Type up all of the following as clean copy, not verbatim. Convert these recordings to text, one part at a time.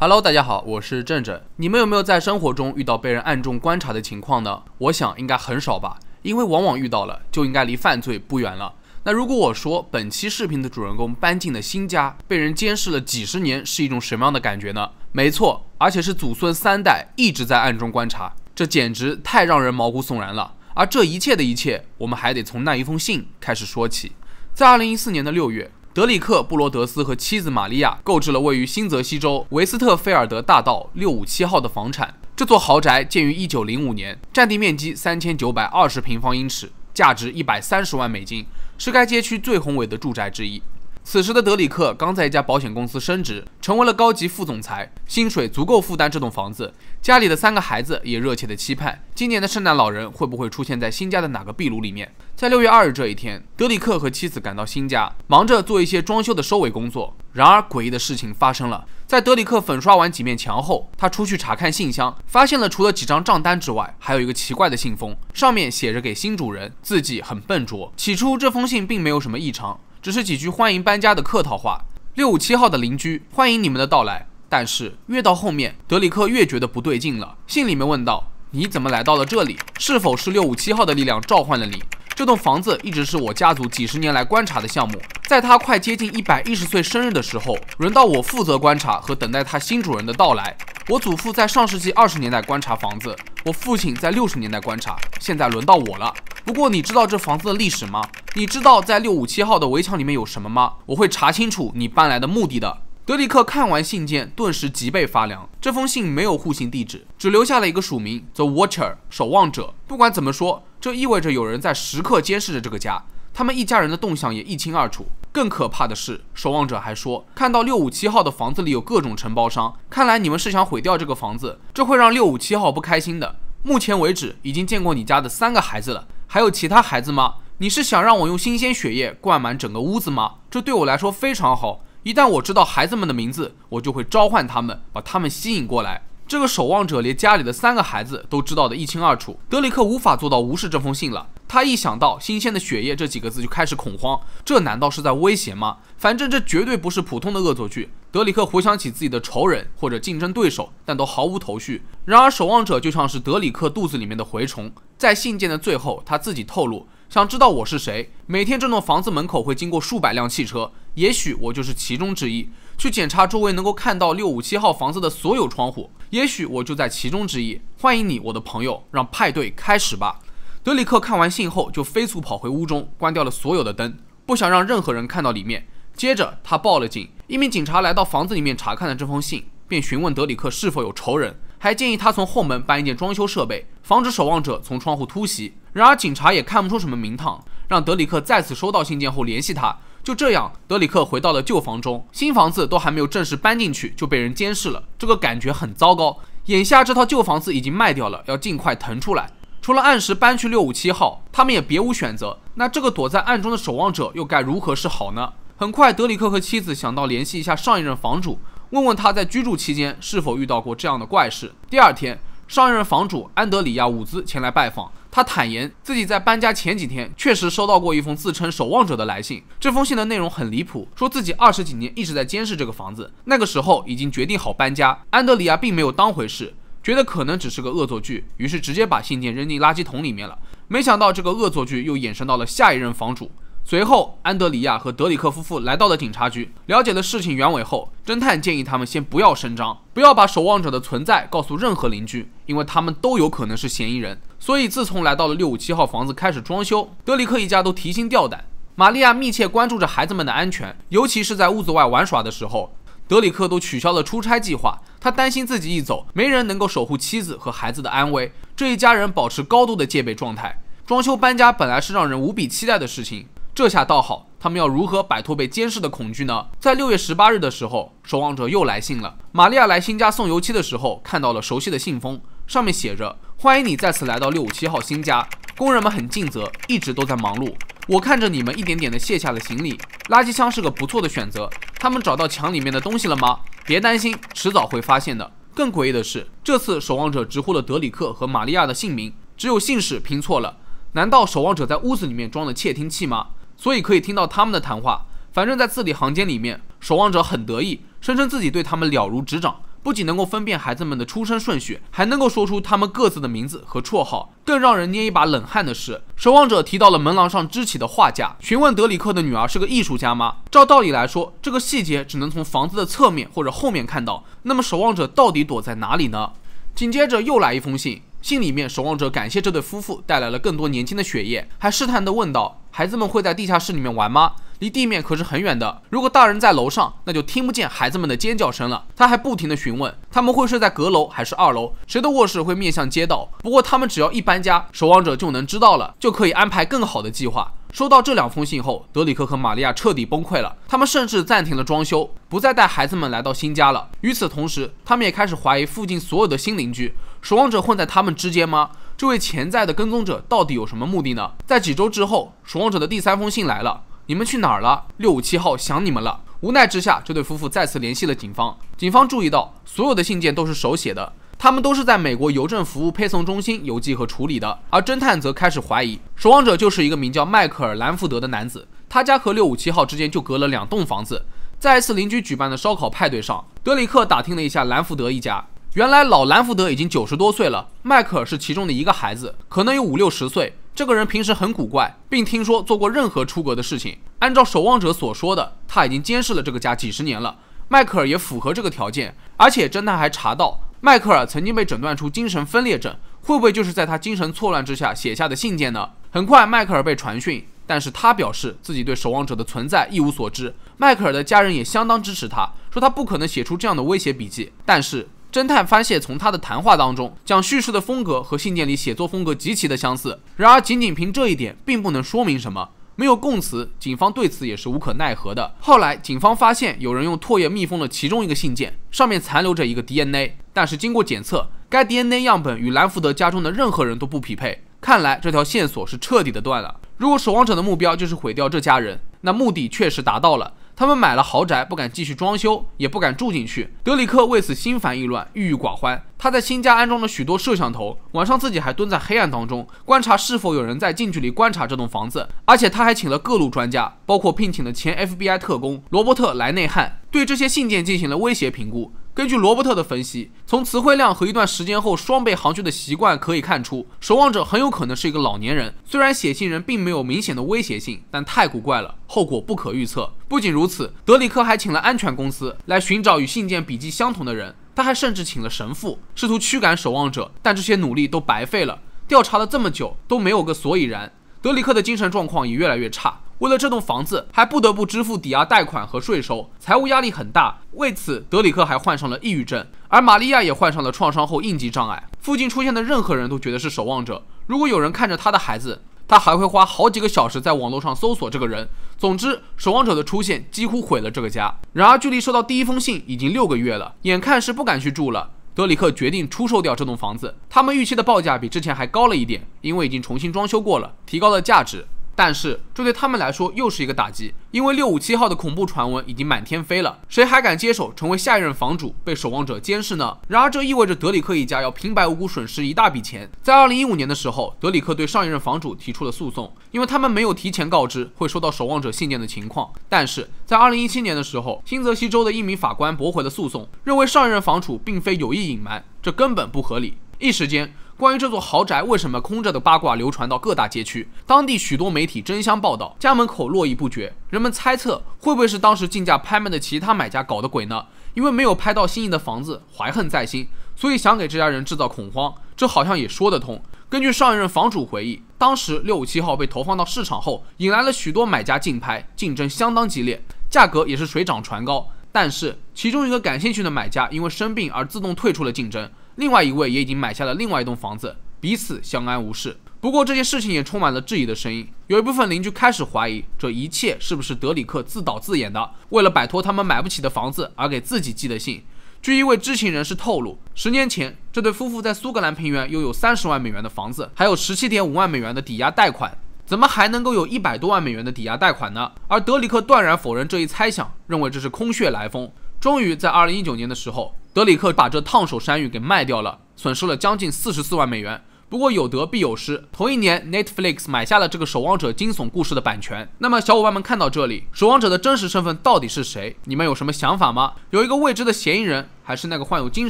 Hello， 大家好，我是正正。你们有没有在生活中遇到被人暗中观察的情况呢？我想应该很少吧，因为往往遇到了就应该离犯罪不远了。那如果我说本期视频的主人公搬进了新家，被人监视了几十年，是一种什么样的感觉呢？没错，而且是祖孙3代一直在暗中观察，这简直太让人毛骨悚然了。而这一切的一切，我们还得从那一封信开始说起。在2014年的6月，德里克·布罗德斯和妻子玛利亚购置了位于新泽西州维斯特菲尔德大道657号的房产。这座豪宅建于1905年，占地面积3920平方英尺，价值130万美金，是该街区最宏伟的住宅之一。此时的德里克刚在一家保险公司升职，成为了高级副总裁，薪水足够负担这栋房子。家里的3个孩子也热切地期盼今年的圣诞老人会不会出现在新家的哪个壁炉里面。在6月2日这一天，德里克和妻子赶到新家，忙着做一些装修的收尾工作。然而诡异的事情发生了，在德里克粉刷完几面墙后，他出去查看信箱，发现了除了几张账单之外，还有一个奇怪的信封，上面写着给新主人，字迹很笨拙。起初这封信并没有什么异常，只是几句欢迎搬家的客套话。657号的邻居，欢迎你们的到来。但是越到后面，德里克越觉得不对劲了。信里面问道：你怎么来到了这里？是否是657号的力量召唤了你？这栋房子一直是我家族几十年来观察的项目，在他快接近110岁生日的时候，轮到我负责观察和等待他新主人的到来。我祖父在上世纪20年代观察房子，我父亲在60年代观察，现在轮到我了。不过你知道这房子的历史吗？你知道在657号的围墙里面有什么吗？我会查清楚你搬来的目的的。德里克看完信件，顿时脊背发凉。这封信没有户型地址，只留下了一个署名 The Watcher 守望者。不管怎么说，这意味着有人在时刻监视着这个家，他们一家人的动向也一清二楚。更可怕的是，守望者还说，看到657号的房子里有各种承包商，看来你们是想毁掉这个房子，这会让657号不开心的。目前为止已经见过你家的3个孩子了，还有其他孩子吗？你是想让我用新鲜血液灌满整个屋子吗？这对我来说非常好，一旦我知道孩子们的名字，我就会召唤他们，把他们吸引过来。这个守望者连家里的3个孩子都知道得一清二楚。德里克无法做到无视这封信了，他一想到新鲜的血液这几个字就开始恐慌，这难道是在威胁吗？反正这绝对不是普通的恶作剧。德里克回想起自己的仇人或者竞争对手，但都毫无头绪。然而守望者就像是德里克肚子里面的蛔虫。在信件的最后，他自己透露，想知道我是谁，每天这栋房子门口会经过数百辆汽车，也许我就是其中之一，去检查周围能够看到657号房子的所有窗户，也许我就在其中之一。欢迎你，我的朋友，让派对开始吧。德里克看完信后就飞速跑回屋中，关掉了所有的灯，不想让任何人看到里面。接着他报了警，一名警察来到房子里面查看了这封信，便询问德里克是否有仇人，还建议他从后门搬一件装修设备，防止守望者从窗户突袭。然而警察也看不出什么名堂，让德里克再次收到信件后联系他。就这样，德里克回到了旧房中，新房子都还没有正式搬进去就被人监视了，这个感觉很糟糕。眼下这套旧房子已经卖掉了，要尽快腾出来。除了按时搬去657号，他们也别无选择。那这个躲在暗中的守望者又该如何是好呢？很快，德里克和妻子想到联系一下上一任房主，问问他在居住期间是否遇到过这样的怪事。第二天，上一任房主安德里亚·伍兹前来拜访，他坦言自己在搬家前几天确实收到过一封自称守望者的来信。这封信的内容很离谱，说自己20几年一直在监视这个房子，那个时候已经决定好搬家。安德里亚并没有当回事，觉得可能只是个恶作剧，于是直接把信件扔进垃圾桶里面了。没想到这个恶作剧又衍生到了下一任房主。随后，安德里亚和德里克夫妇来到了警察局，了解了事情原委后，侦探建议他们先不要声张，不要把守望者的存在告诉任何邻居，因为他们都有可能是嫌疑人。所以自从来到了657号房子开始装修，德里克一家都提心吊胆。玛利亚密切关注着孩子们的安全，尤其是在屋子外玩耍的时候，德里克都取消了出差计划，他担心自己一走，没人能够守护妻子和孩子的安危。这一家人保持高度的戒备状态。装修搬家本来是让人无比期待的事情，这下倒好，他们要如何摆脱被监视的恐惧呢？在6月18日的时候，守望者又来信了。玛利亚来新家送油漆的时候，看到了熟悉的信封，上面写着：欢迎你再次来到657号新家，工人们很尽责，一直都在忙碌。我看着你们一点点的卸下了行李，垃圾箱是个不错的选择。他们找到墙里面的东西了吗？别担心，迟早会发现的。更诡异的是，这次守望者直呼了德里克和玛利亚的姓名，只有姓氏拼错了。难道守望者在屋子里面装了窃听器吗？所以可以听到他们的谈话。反正在字里行间里面，守望者很得意，声称自己对他们了如指掌，不仅能够分辨孩子们的出生顺序，还能够说出他们各自的名字和绰号。更让人捏一把冷汗的是，守望者提到了门廊上支起的画架，询问德里克的女儿是个艺术家吗？照道理来说，这个细节只能从房子的侧面或者后面看到，那么守望者到底躲在哪里呢？紧接着又来一封信，信里面守望者感谢这对夫妇带来了更多年轻的血液，还试探地问道：孩子们会在地下室里面玩吗？离地面可是很远的，如果大人在楼上，那就听不见孩子们的尖叫声了。他还不停地询问他们会睡在阁楼还是2楼，谁的卧室会面向街道。不过他们只要一搬家，守望者就能知道了，就可以安排更好的计划。收到这2封信后，德里克和玛利亚彻底崩溃了，他们甚至暂停了装修，不再带孩子们来到新家了。与此同时，他们也开始怀疑附近所有的新邻居，守望者混在他们之间吗？这位潜在的跟踪者到底有什么目的呢？在几周之后，守望者的第3封信来了，你们去哪儿了？657号想你们了。无奈之下，这对夫妇再次联系了警方。警方注意到，所有的信件都是手写的，他们都是在美国邮政服务配送中心邮寄和处理的。而侦探则开始怀疑，守望者就是一个名叫迈克尔·兰福德的男子，他家和657号之间就隔了2栋房子。在一次邻居举办的烧烤派对上，德里克打听了一下兰福德一家。原来老兰福德已经90多岁了，迈克尔是其中的一个孩子，可能有50、60岁。这个人平时很古怪，并听说做过任何出格的事情。按照守望者所说的，他已经监视了这个家几10年了。迈克尔也符合这个条件，而且侦探还查到，迈克尔曾经被诊断出精神分裂症，会不会就是在他精神错乱之下写下的信件呢？很快，迈克尔被传讯，但是他表示自己对守望者的存在一无所知。迈克尔的家人也相当支持他，说他不可能写出这样的威胁笔记。但是侦探发现，从他的谈话当中，讲叙事的风格和信件里写作风格极其的相似。然而，仅仅凭这一点，并不能说明什么。没有供词，警方对此也是无可奈何的。后来，警方发现有人用唾液密封了其中一个信件，上面残留着一个 DNA， 但是经过检测，该 DNA 样本与兰福德家中的任何人都不匹配。看来这条线索是彻底的断了。如果守望者的目标就是毁掉这家人，那目的确实达到了。他们买了豪宅，不敢继续装修，也不敢住进去。德里克为此心烦意乱，郁郁寡欢。他在新家安装了许多摄像头，晚上自己还蹲在黑暗当中，观察是否有人在近距离观察这栋房子。而且他还请了各路专家，包括聘请了前 FBI 特工罗伯特·莱内汉，对这些信件进行了威胁评估。根据罗伯特的分析，从词汇量和一段时间后双倍行距的习惯可以看出，守望者很有可能是一个老年人。虽然写信人并没有明显的威胁性，但太古怪了，后果不可预测。不仅如此，德里克还请了安全公司来寻找与信件笔记相同的人，他还甚至请了神父，试图驱赶守望者，但这些努力都白费了。调查了这么久，都没有个所以然。德里克的精神状况也越来越差，为了这栋房子，还不得不支付抵押贷款和税收，财务压力很大。为此，德里克还患上了抑郁症，而玛利亚也患上了创伤后应激障碍。附近出现的任何人都觉得是守望者，如果有人看着他的孩子，他还会花好几个小时在网络上搜索这个人。总之，守望者的出现几乎毁了这个家。然而，距离收到第1封信已经6个月了，眼看是不敢去住了。德里克决定出售掉这栋房子，他们预期的报价比之前还高了一点，因为已经重新装修过了，提高了价值。但是这对他们来说又是一个打击，因为657号的恐怖传闻已经满天飞了，谁还敢接手成为下一任房主，被守望者监视呢？然而这意味着德里克一家要平白无故损失一大笔钱。在2015年的时候，德里克对上一任房主提出了诉讼，因为他们没有提前告知会收到守望者信件的情况。但是在2017年的时候，新泽西州的一名法官驳回了诉讼，认为上一任房主并非有意隐瞒，这根本不合理。一时间，关于这座豪宅为什么空着的八卦流传到各大街区，当地许多媒体争相报道，家门口络绎不绝。人们猜测会不会是当时竞价拍卖的其他买家搞的鬼呢？因为没有拍到心仪的房子，怀恨在心，所以想给这家人制造恐慌，这好像也说得通。根据上一任房主回忆，当时657号被投放到市场后，引来了许多买家竞拍，竞争相当激烈，价格也是水涨船高。但是其中一个感兴趣的买家因为生病而自动退出了竞争，另外一位也已经买下了另外一栋房子，彼此相安无事。不过这件事情也充满了质疑的声音，有一部分邻居开始怀疑这一切是不是德里克自导自演的，为了摆脱他们买不起的房子而给自己寄的信。据一位知情人士透露，10年前这对夫妇在苏格兰平原拥有30万美元的房子，还有17.5万美元的抵押贷款，怎么还能够有100多万美元的抵押贷款呢？而德里克断然否认这一猜想，认为这是空穴来风。终于在2019年的时候，德里克把这烫手山芋给卖掉了，损失了将近44万美元。不过有得必有失，同一年 Netflix 买下了这个守望者惊悚故事的版权。那么小伙伴们看到这里，守望者的真实身份到底是谁？你们有什么想法吗？有一个未知的嫌疑人，还是那个患有精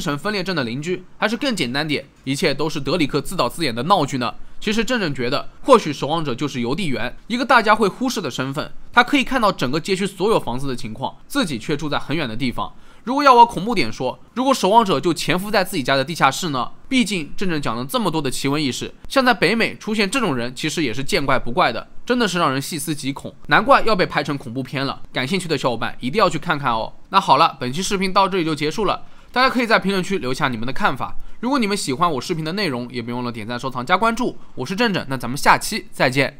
神分裂症的邻居，还是更简单点，一切都是德里克自导自演的闹剧呢？其实正正觉得，或许守望者就是邮递员，一个大家会忽视的身份。他可以看到整个街区所有房子的情况，自己却住在很远的地方。如果要我恐怖点说，如果守望者就潜伏在自己家的地下室呢？毕竟正正讲了这么多的奇闻异事，像在北美出现这种人，其实也是见怪不怪的，真的是让人细思极恐，难怪要被拍成恐怖片了。感兴趣的小伙伴一定要去看看哦。那好了，本期视频到这里就结束了，大家可以在评论区留下你们的看法。如果你们喜欢我视频的内容，也别忘了点赞、收藏、加关注。我是正正，那咱们下期再见。